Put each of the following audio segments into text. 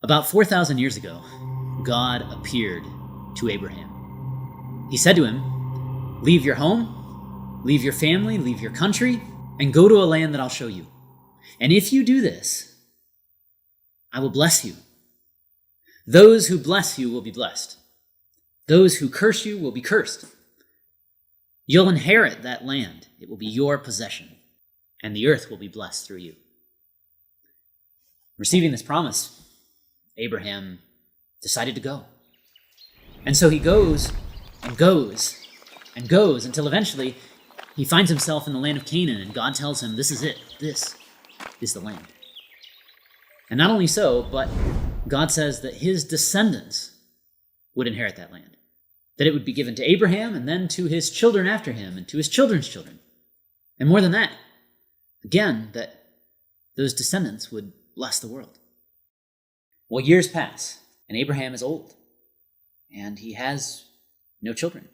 About 4,000 years ago, God appeared to Abraham. He said to him, "Leave your home, leave your family, leave your country, and go to a land that I'll show you. And if you do this, I will bless you. Those who bless you will be blessed. Those who curse you will be cursed. You'll inherit that land. It will be your possession, and the earth will be blessed through you." Receiving this promise, Abraham decided to go. And so he goes and goes and goes until eventually he finds himself in the land of Canaan, and God tells him, "This is it. This is the land." And not only so, but God says that his descendants would inherit that land, that it would be given to Abraham and then to his children after him and to his children's children. And more than that, again, that those descendants would bless the world. Well, years pass, and Abraham is old, and he has no children.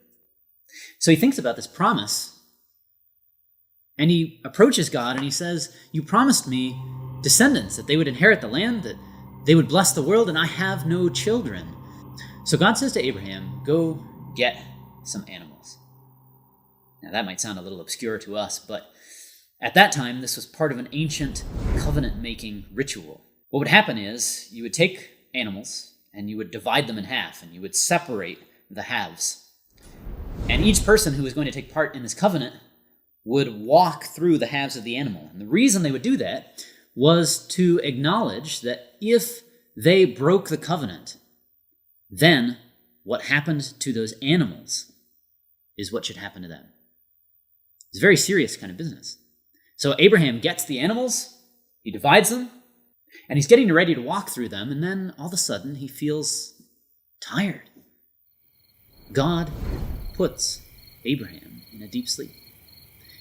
So he thinks about this promise, and he approaches God and he says, "You promised me descendants, that they would inherit the land, that they would bless the world, and I have no children." So God says to Abraham, "Go get some animals." Now that might sound a little obscure to us, but at that time, this was part of an ancient covenant-making ritual. What would happen is you would take animals and you would divide them in half, and you would separate the halves. And each person who was going to take part in this covenant would walk through the halves of the animal. And the reason they would do that was to acknowledge that if they broke the covenant, then what happened to those animals is what should happen to them. It's a very serious kind of business. So Abraham gets the animals, he divides them, and he's getting ready to walk through them, and then all of a sudden he feels tired. God puts Abraham in a deep sleep.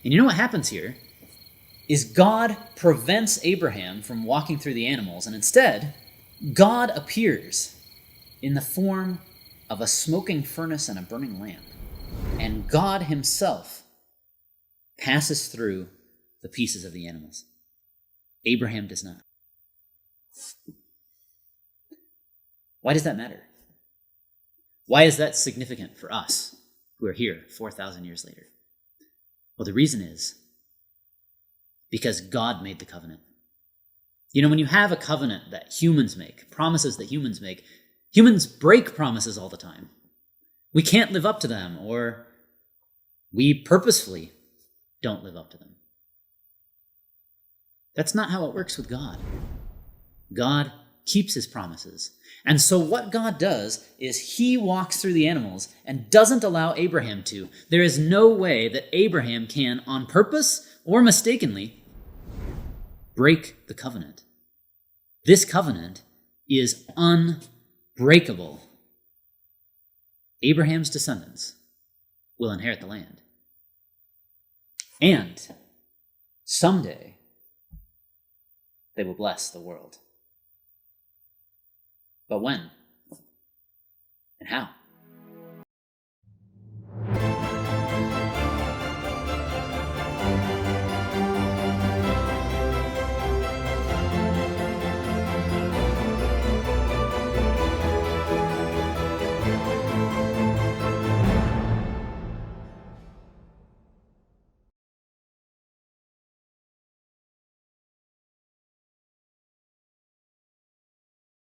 And you know what happens here is God prevents Abraham from walking through the animals, and instead, God appears in the form of a smoking furnace and a burning lamp. And God himself passes through the pieces of the animals. Abraham does not. Why does that matter? Why is that significant for us who are here 4,000 years later? Well, the reason is because God made the covenant. You know, when you have a covenant that humans make, promises that humans make, humans break promises all the time. We can't live up to them, or we purposefully don't live up to them. That's not how it works with God. God keeps his promises. And so what God does is he walks through the animals and doesn't allow Abraham to. There is no way that Abraham can, on purpose or mistakenly, break the covenant. This covenant is unbreakable. Abraham's descendants will inherit the land. And someday, they will bless the world. But when? And how?